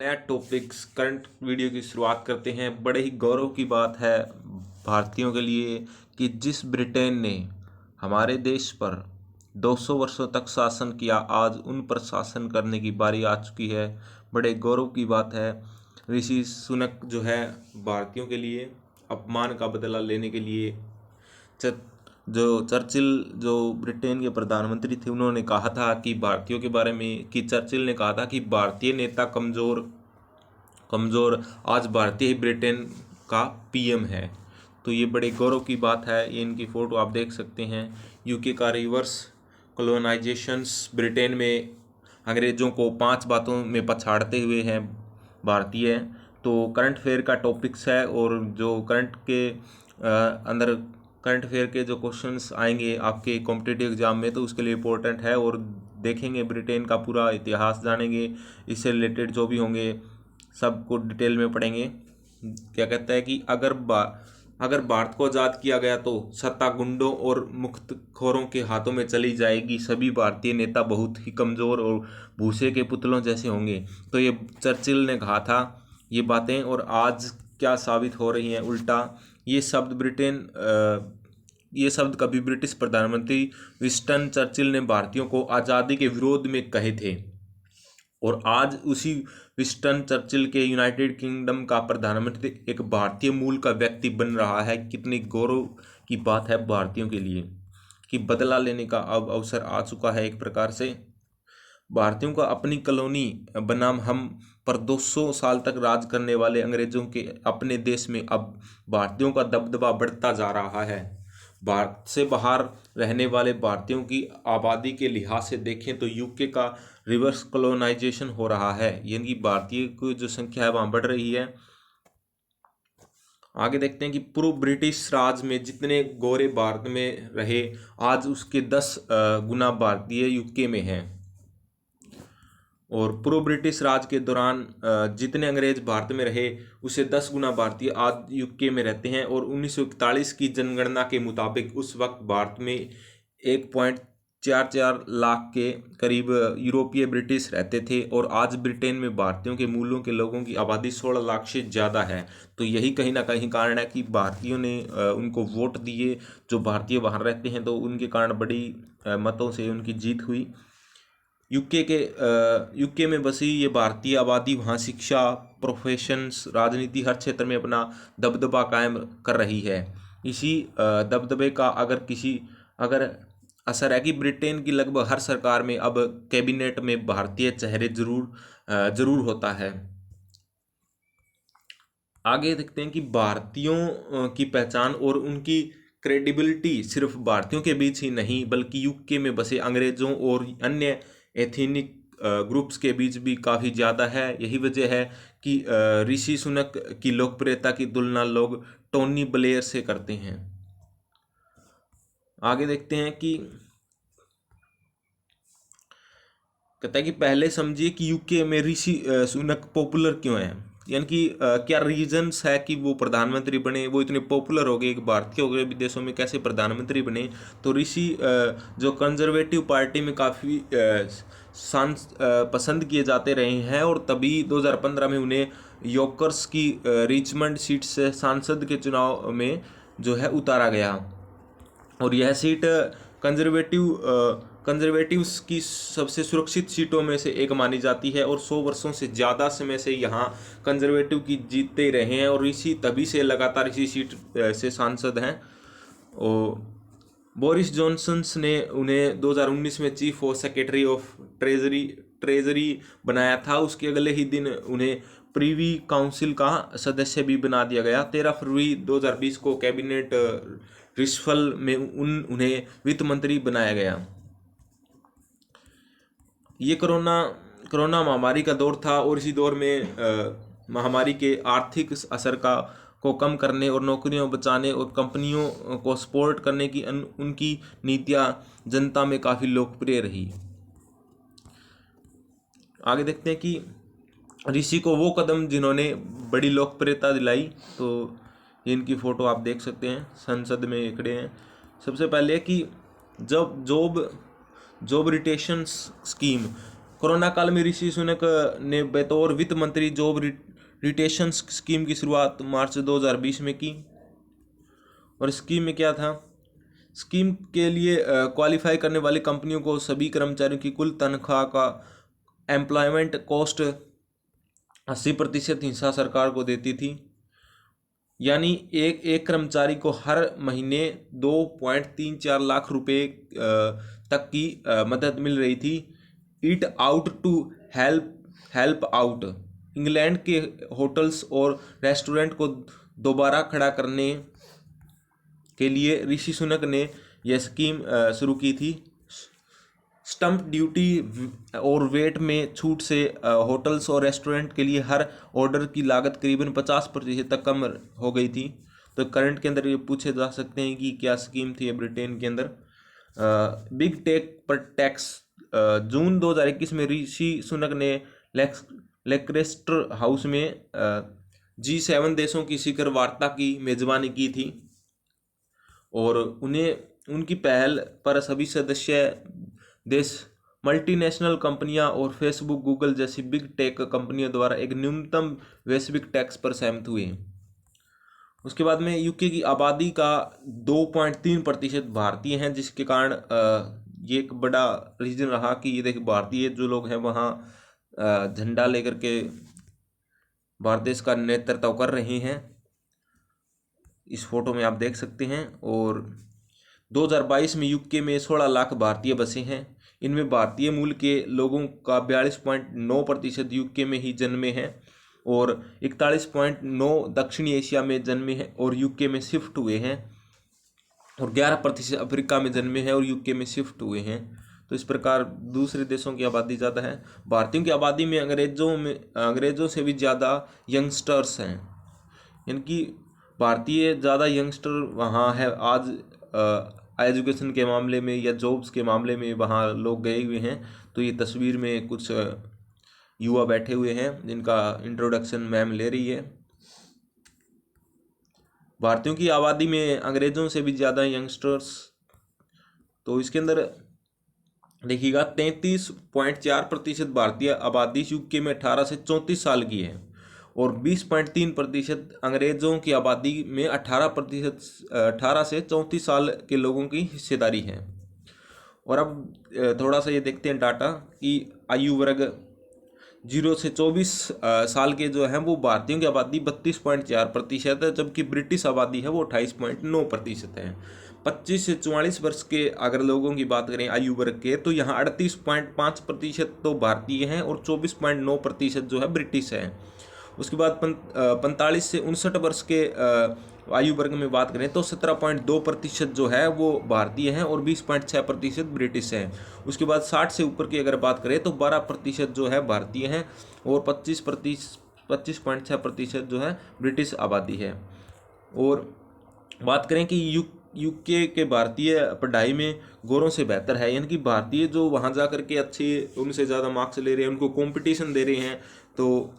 नया topics current video की शुरुआत करते हैं। बड़े ही गौरव की बात है भारतीयों के लिए कि जिस ब्रिटेन ने हमारे देश पर 200 वर्षों तक शासन किया, आज उन पर शासन करने की बारी आ चुकी है। बड़े गौरव की बात है। ऋषि सुनक जो है भारतीयों के लिए अपमान का बदला लेने के लिए चर्चिल जो ब्रिटेन के प्रधानमंत्री थे, उन्होंने कहा था कि भारतीयों के बारे में कि चर्चिल ने कहा था कि भारतीय नेता कमज़ोर कमज़ोर, आज भारतीय ही ब्रिटेन का पीएम है। तो ये बड़े गौरव की बात है। ये इनकी फ़ोटो आप देख सकते हैं। यूके का रिवर्स कॉलोनाइजेशंस, ब्रिटेन में अंग्रेज़ों को 5 बातों में पछाड़ते हुए हैं भारतीय। तो करंट अफेयर का टॉपिक्स है, और जो अंदर करंट अफेयर के जो क्वेश्चंस आएंगे आपके कॉम्पिटिटिव एग्जाम में, तो उसके लिए इम्पोर्टेंट है। और देखेंगे ब्रिटेन का पूरा इतिहास, जानेंगे इससे रिलेटेड जो भी होंगे सबको डिटेल में पढ़ेंगे। क्या कहता है कि अगर भारत को आज़ाद किया गया तो सत्ता गुंडों और मुख्तखोरों के हाथों में चली जाएगी। सभी भारतीय नेता बहुत ही कमज़ोर और भूसे के पुतलों जैसे होंगे। तो ये चर्चिल ने कहा था ये बातें, और आज क्या साबित हो रही हैं उल्टा। ये शब्द कभी ब्रिटिश प्रधानमंत्री विंस्टन चर्चिल ने भारतीयों को आज़ादी के विरोध में कहे थे, और आज उसी विंस्टन चर्चिल के यूनाइटेड किंगडम का प्रधानमंत्री एक भारतीय मूल का व्यक्ति बन रहा है। कितनी गौरव की बात है भारतीयों के लिए कि बदला लेने का अब अवसर आ चुका है। एक प्रकार से भारतीयों का अपनी कॉलोनी बनाम हम पर 200 साल तक राज करने वाले अंग्रेजों के अपने देश में अब भारतीयों का दबदबा बढ़ता जा रहा है। भारत से बाहर रहने वाले भारतीयों की आबादी के लिहाज से देखें तो यूके का रिवर्स कॉलोनाइजेशन हो रहा है, यानी भारतीय की जो संख्या है वहाँ बढ़ रही है। आगे देखते हैं कि पूर्व ब्रिटिश राज में जितने गोरे भारत में रहे, आज उसके 10 गुना भारतीय यूके में हैं। और पूर्व ब्रिटिश राज के दौरान जितने अंग्रेज भारत में रहे, उसे 10 गुना भारतीय आज यूके में रहते हैं। और 1941 की जनगणना के मुताबिक उस वक्त भारत में 1.44 लाख के करीब यूरोपीय ब्रिटिश रहते थे, और आज ब्रिटेन में भारतीयों के मूलों के लोगों की आबादी 16 लाख से ज़्यादा है। तो यही कहीं ना कहीं कारण है कि भारतीयों ने उनको वोट दिए। जो भारतीय बाहर रहते हैं तो उनके कारण बड़ी मतों से उनकी जीत हुई। यूके में बसी ये भारतीय आबादी वहाँ शिक्षा, प्रोफेशंस, राजनीति, हर क्षेत्र में अपना दबदबा कायम कर रही है। इसी दबदबे का अगर असर है कि ब्रिटेन की लगभग हर सरकार में अब कैबिनेट में भारतीय चेहरे जरूर होता है। आगे देखते हैं कि भारतीयों की पहचान और उनकी क्रेडिबिलिटी सिर्फ भारतीयों के बीच ही नहीं, बल्कि यूके में बसे अंग्रेजों और अन्य एथनिक ग्रुप्स के बीच भी काफ़ी ज़्यादा है। यही वजह है कि ऋषि सुनक की लोकप्रियता की तुलना लोग टोनी ब्लेयर से करते हैं। आगे देखते हैं कि कहता है कि पहले समझिए कि यूके में ऋषि सुनक पॉपुलर क्यों है, यानी कि क्या रीजंस है कि वो प्रधानमंत्री बने, वो इतने पॉपुलर हो गए, एक भारतीय हो गए विदेशों में, कैसे प्रधानमंत्री बने। तो ऋषि जो कंजर्वेटिव पार्टी में काफ़ी पसंद किए जाते रहे हैं, और तभी 2015 में उन्हें यॉर्कर्स की रिचमंड सीट से सांसद के चुनाव में जो है उतारा गया। और यह सीट कंजर्वेटिव्स की सबसे सुरक्षित सीटों में से एक मानी जाती है, और 100 वर्षों से ज़्यादा समय से यहाँ कंजर्वेटिव की जीतते ही रहे हैं, और इसी तभी से लगातार इसी सीट से सांसद हैं। और बोरिस जॉनसन ने उन्हें 2019 में chief of secretary of treasury बनाया था। उसके अगले ही दिन उन्हें प्रीवी काउंसिल का सदस्य भी बना दिया गया। 13 फरवरी 2020 को कैबिनेट रिशफल में उन्हें वित्त मंत्री बनाया गया। ये कोरोना महामारी का दौर था, और इसी दौर में महामारी के आर्थिक असर को कम करने और नौकरियों बचाने और कंपनियों को सपोर्ट करने की उनकी नीतियां जनता में काफ़ी लोकप्रिय रही। आगे देखते हैं कि ऋषि को वो कदम जिन्होंने बड़ी लोकप्रियता दिलाई। तो इनकी फ़ोटो आप देख सकते हैं, संसद में खड़े हैं। सबसे पहले कि जब जॉब रिटेशन स्कीम कोरोना काल में ऋषि सुनक ने बतौर वित्त मंत्री जॉब रिटेंशन स्कीम की शुरुआत मार्च 2020 में की। और स्कीम में क्या था? स्कीम के लिए क्वालिफाई करने वाली कंपनियों को सभी कर्मचारियों की कुल तनख्वाह का एम्प्लॉयमेंट कॉस्ट 80% हिस्सा सरकार को देती थी। यानी एक कर्मचारी को हर महीने 2.34 लाख रुपए तक की मदद मिल रही थी। It out to help out. England के होटल्स और रेस्टोरेंट को दोबारा खड़ा करने के लिए ऋषि सुनक ने यह स्कीम शुरू की थी। स्टम्प ड्यूटी और वेट में छूट से होटल्स और रेस्टोरेंट के लिए हर ऑर्डर की लागत करीबन 50% तक कम हो गई थी। तो करंट के अंदर ये पूछे जा सकते हैं कि क्या स्कीम थी ब्रिटेन के अंदर। बिग टेक पर टैक्स। जून 2021 में ऋषि सुनक ने लेक्रेस्टर हाउस में G7 देशों की शिखर वार्ता की मेजबानी की थी और उनकी पहल पर सभी सदस्य देश मल्टीनेशनल कंपनियां और फेसबुक, गूगल जैसी बिग टेक कंपनियों द्वारा एक न्यूनतम वैश्विक टैक्स पर सहमत हुए। उसके बाद में यूके की आबादी का 2.3% भारतीय हैं, जिसके कारण ये एक बड़ा रीजन रहा कि ये देखिए भारतीय जो लोग हैं वहाँ झंडा लेकर के भारत देश का नेतृत्व कर रहे हैं। इस फोटो में आप देख सकते हैं। और 2022 में यूके में 16 लाख भारतीय बसे हैं। इनमें भारतीय मूल के लोगों का 42.9% यूके में ही जन्मे हैं और 41.9 दक्षिणी एशिया में जन्मे हैं और यूके में शिफ्ट हुए हैं और 11% अफ्रीका में जन्मे हैं और यूके में शिफ्ट हुए हैं। तो इस प्रकार दूसरे देशों की आबादी ज़्यादा है। भारतीयों की आबादी में अंग्रेज़ों से भी ज़्यादा यंगस्टर्स हैं। यानी कि भारतीय ज़्यादा यंगस्टर वहाँ है आज एजुकेशन के मामले में या जॉब्स के मामले में वहाँ लोग गए हुए हैं। तो ये तस्वीर में कुछ युवा बैठे हुए हैं जिनका इंट्रोडक्शन मैम ले रही है। भारतीयों की आबादी में अंग्रेज़ों से भी ज़्यादा यंगस्टर्स। तो इसके अंदर देखिएगा 33.4% भारतीय आबादी यूके में 18 से 34 साल की है और 20.3% अंग्रेज़ों की आबादी में 18 से 34 साल के लोगों की हिस्सेदारी है। और अब थोड़ा सा ये देखते हैं डाटा कि आयु वर्ग 0 से 24 साल के जो हैं वो भारतीयों की आबादी 32.4% है, जबकि ब्रिटिश आबादी है वो 28.9% है। 25 से 44 वर्ष के अगर लोगों की बात करें आयु वर्ग के, तो यहाँ 38.5% तो भारतीय हैं और 24.9% जो है ब्रिटिश है। उसके बाद 45 से 59 वर्ष के आयु वर्ग में बात करें तो 17.2% जो है वो भारतीय हैं और 20.6% ब्रिटिश हैं। उसके बाद 60 से ऊपर की अगर बात करें तो 12% जो है भारतीय हैं और 25.6% जो है ब्रिटिश आबादी है। और बात करें कि यूके के भारतीय पढ़ाई में गोरों से बेहतर है, यानी कि भारतीय जो वहाँ जा कर के अच्छे उनसे ज़्यादा मार्क्स ले रहे हैं, उनको कंपटीशन दे रहे हैं, तो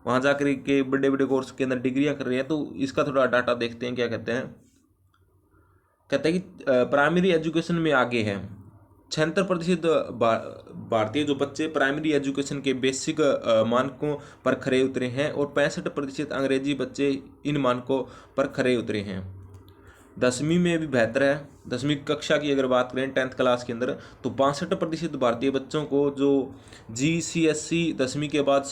वहाँ जा कर के बड़े बड़े कोर्स के अंदर डिग्रियाँ कर रहे हैं। तो इसका थोड़ा डाटा देखते हैं क्या कहते हैं कि प्राइमरी एजुकेशन में आगे हैं। 76% भारतीय जो बच्चे प्राइमरी एजुकेशन के बेसिक मानकों पर खरे उतरे हैं और 65% अंग्रेजी बच्चे इन मानकों पर खरे उतरे हैं। 10वीं में भी बेहतर है। 10वीं कक्षा की अगर बात करें 10th क्लास के अंदर तो 62% भारतीय बच्चों को जो GCSE 10वीं के बाद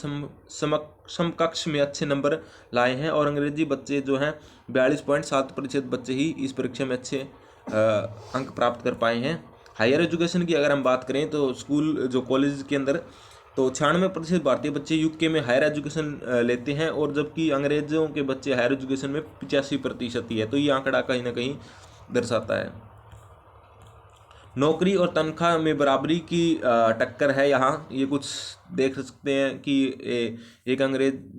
समकक्ष में अच्छे नंबर लाए हैं और अंग्रेजी बच्चे जो हैं 42.7% बच्चे ही इस परीक्षा में अच्छे अंक प्राप्त कर पाए हैं। हायर एजुकेशन की अगर हम बात करें तो स्कूल जो कॉलेज के अंदर तो 96% भारतीय बच्चे यूके में हायर एजुकेशन लेते हैं और जबकि अंग्रेज़ों के बच्चे हायर एजुकेशन में 85% ही है। तो ये आंकड़ा कहीं ना कहीं दर्शाता है। नौकरी और तनख्वाह में बराबरी की टक्कर है यहाँ। ये कुछ देख सकते हैं कि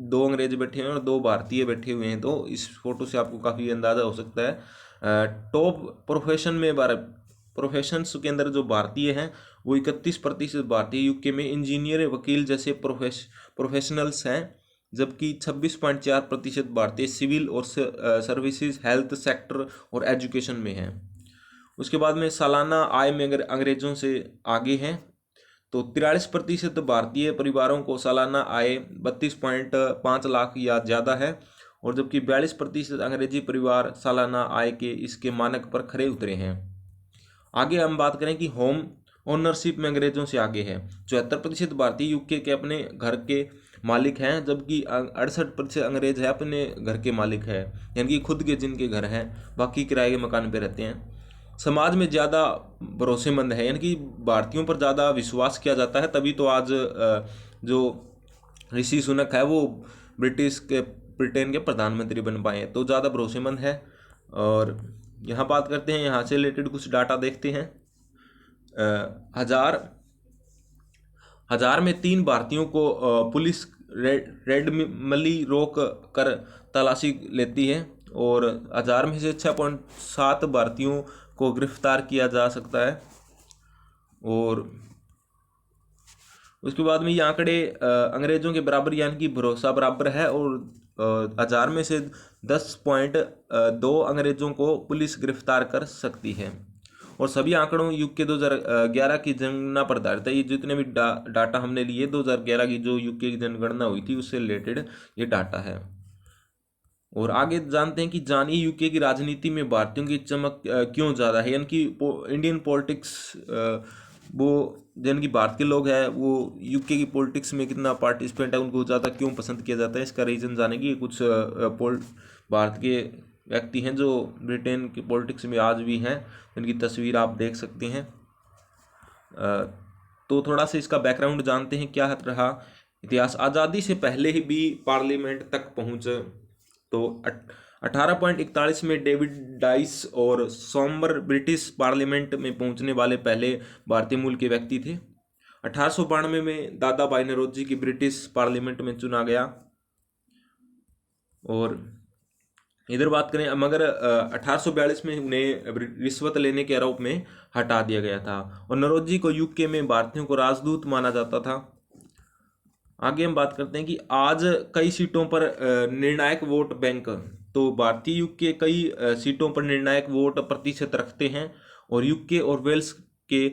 दो अंग्रेज बैठे हैं और 2 भारतीय बैठे हुए हैं। तो इस फोटो से आपको काफ़ी अंदाज़ा हो सकता है। टॉप प्रोफेशंस के अंदर जो भारतीय हैं वो 31% भारतीय यूके में इंजीनियर, वकील जैसे प्रोफेशनल्स हैं, जबकि 26.4% भारतीय सिविल और सर्विसेज, हेल्थ सेक्टर और एजुकेशन में हैं। उसके बाद में सालाना आय में अगर अंग्रेज़ों से आगे हैं तो 43% भारतीय परिवारों को सालाना आय 32.5 लाख या ज़्यादा है, और जबकि 42% अंग्रेजी परिवार सालाना आय के इसके मानक पर खरे उतरे हैं। आगे हम बात करें कि होम ओनरशिप में अंग्रेजों से आगे है। 74% भारतीय यूके के अपने घर के मालिक हैं, जबकि 68% अंग्रेज है अपने घर के मालिक है, यानी कि खुद के जिनके घर हैं, बाकी किराए के मकान पे रहते हैं। समाज में ज़्यादा भरोसेमंद है, यानी कि भारतीयों पर ज़्यादा विश्वास किया जाता है, तभी तो आज जो ऋषि सुनक है वो ब्रिटेन के प्रधानमंत्री बन पाए हैं, तो ज़्यादा भरोसेमंद है। और यहाँ बात करते हैं, यहाँ से रिलेटेड कुछ डाटा देखते हैं। हजार में 3 भारतीयों को पुलिस रेंडमली रोक कर तलाशी लेती है, और 1000 में से 6.7 भारतीयों को गिरफ्तार किया जा सकता है। और उसके बाद में ये आंकड़े अंग्रेजों के बराबर यानी कि भरोसा बराबर है, और 1000 में से 10.2 अंग्रेजों को पुलिस गिरफ्तार कर सकती है। और सभी आंकड़ों यूके 2011 की जनगणना पर आधारित है। ये जितने भी डाटा हमने लिए 2011 की जो यूके की जनगणना हुई थी उससे रिलेटेड ये डाटा है। और आगे जानते हैं कि जानिए यूके की राजनीति में भारतीयों की चमक क्यों ज़्यादा है, यानी कि इंडियन पॉलिटिक्स वो यानी कि भारत के लोग हैं वो यूके की पॉलिटिक्स में कितना पार्टिसिपेंट है, उनको ज़्यादा क्यों पसंद किया जाता है, इसका रीज़न जाने की कुछ भारत के व्यक्ति हैं जो ब्रिटेन की पॉलिटिक्स में आज भी हैं, इनकी तस्वीर आप देख सकते हैं। तो थोड़ा सा इसका बैकग्राउंड जानते हैं क्या रहा इतिहास। आज़ादी से पहले ही भी पार्लियामेंट तक पहुँच, तो 1841 में डेविड डाइस और सोमर ब्रिटिश पार्लियामेंट में पहुंचने वाले पहले भारतीय मूल के व्यक्ति थे। 1892 में दादा भाई नौरोजी की ब्रिटिश पार्लियामेंट में चुना गया। और इधर बात करें मगर 1842 में उन्हें रिश्वत लेने के आरोप में हटा दिया गया था, और नौरोजी को यूके में भारतीयों को राजदूत माना जाता था। आगे हम बात करते हैं कि आज कई सीटों पर निर्णायक वोट बैंक, तो भारतीय यूके कई सीटों पर निर्णायक वोट प्रतिशत रखते हैं, और यूके और वेल्स के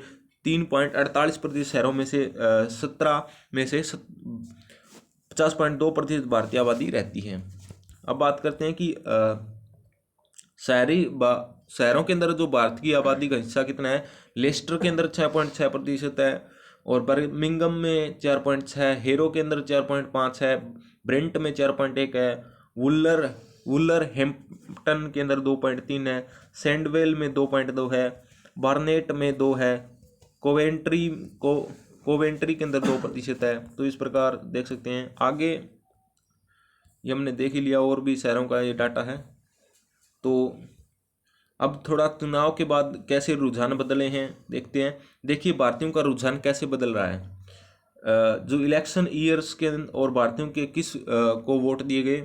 3.48% शहरों में से 17 में से 50.2% भारतीय आबादी रहती है। अब बात करते हैं कि शहरों के अंदर जो भारत की आबादी का हिस्सा कितना है। लेस्टर के अंदर 6.6% है, और बर्मिंघम में 4.6, हेरो के अंदर 4.5 है, ब्रेंट में 4.1 है, वुलर हेम्पटन के अंदर 2.3 है, सैंडवेल में 2.2 है, बार्नेट में 2 है, कोवेंट्री के अंदर 2% है। तो इस प्रकार देख सकते हैं। आगे ये हमने देख ही लिया, और भी शहरों का ये डाटा है। तो अब थोड़ा चुनाव के बाद कैसे रुझान बदले हैं देखते हैं। देखिए भारतीयों का रुझान कैसे बदल रहा है। जो इलेक्शन ईयर्स के और भारतीयों के किस को वोट दिए गए,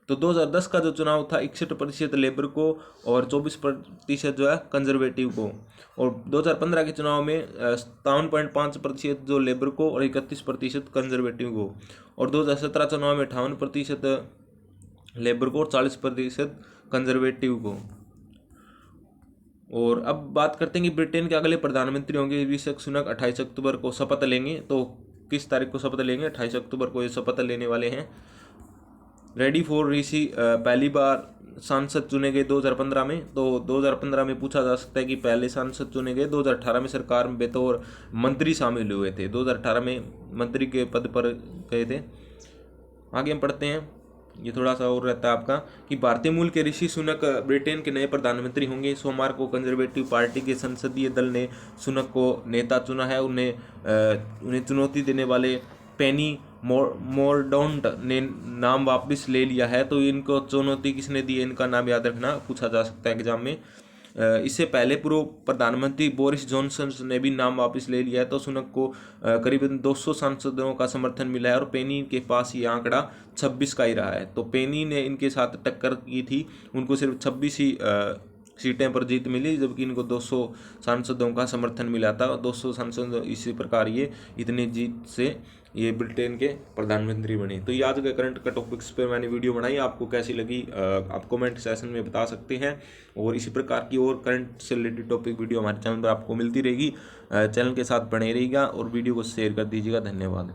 तो 2010 का जो चुनाव था 61% लेबर को और 24% जो है कंजर्वेटिव को, और 2015 के चुनाव में 57.5% जो लेबर को और 31% कंजर्वेटिव को, और 2017 चुनाव में 58% लेबर को और 40% कंजर्वेटिव को। और अब बात करते हैं कि ब्रिटेन के अगले प्रधानमंत्री होंगे ऋषि सुनक 28 अक्टूबर को शपथ लेंगे। तो किस तारीख को शपथ लेंगे? 28 अक्टूबर को ये शपथ लेने वाले हैं। रेडी फॉर ऋषि पहली बार सांसद चुने गए 2015 में। तो 2015 में पूछा जा सकता है कि पहले सांसद चुने गए। 2018 में सरकार में बतौर मंत्री शामिल हुए थे, 2018 में मंत्री के पद पर गए थे। आगे हम पढ़ते हैं, ये थोड़ा सा और रहता है आपका कि भारतीय मूल के ऋषि सुनक ब्रिटेन के नए प्रधानमंत्री होंगे। सोमवार को कंजर्वेटिव पार्टी के संसदीय दल ने सुनक को नेता चुना है। उन्हें चुनौती देने वाले पेनी मोरडॉन्ट ने नाम वापस ले लिया है। तो इनको चुनौती किसने दी है, इनका नाम याद रखना, पूछा जा सकता है एग्जाम में। इससे पहले पूर्व प्रधानमंत्री बोरिस जॉनसन ने भी नाम वापस ले लिया है। तो सुनक को करीबन 200 सांसदों का समर्थन मिला है, और पेनी के पास ये आंकड़ा 26 का ही रहा है। तो पेनी ने इनके साथ टक्कर की थी, उनको सिर्फ 26 ही सीटें पर जीत मिली, जबकि इनको 200 सांसदों का समर्थन मिला था। 200 सांसद इसी प्रकार ये इतनी जीत से ये ब्रिटेन के प्रधानमंत्री बने। तो ये आज का करंट का टॉपिक्स पर मैंने वीडियो बनाई, आपको कैसी लगी आप कमेंट सेशन में बता सकते हैं। और इसी प्रकार की और करंट से रिलेटेड टॉपिक वीडियो हमारे चैनल पर आपको मिलती रहेगी। चैनल के साथ बने रहिएगा और वीडियो को शेयर कर दीजिएगा। धन्यवाद।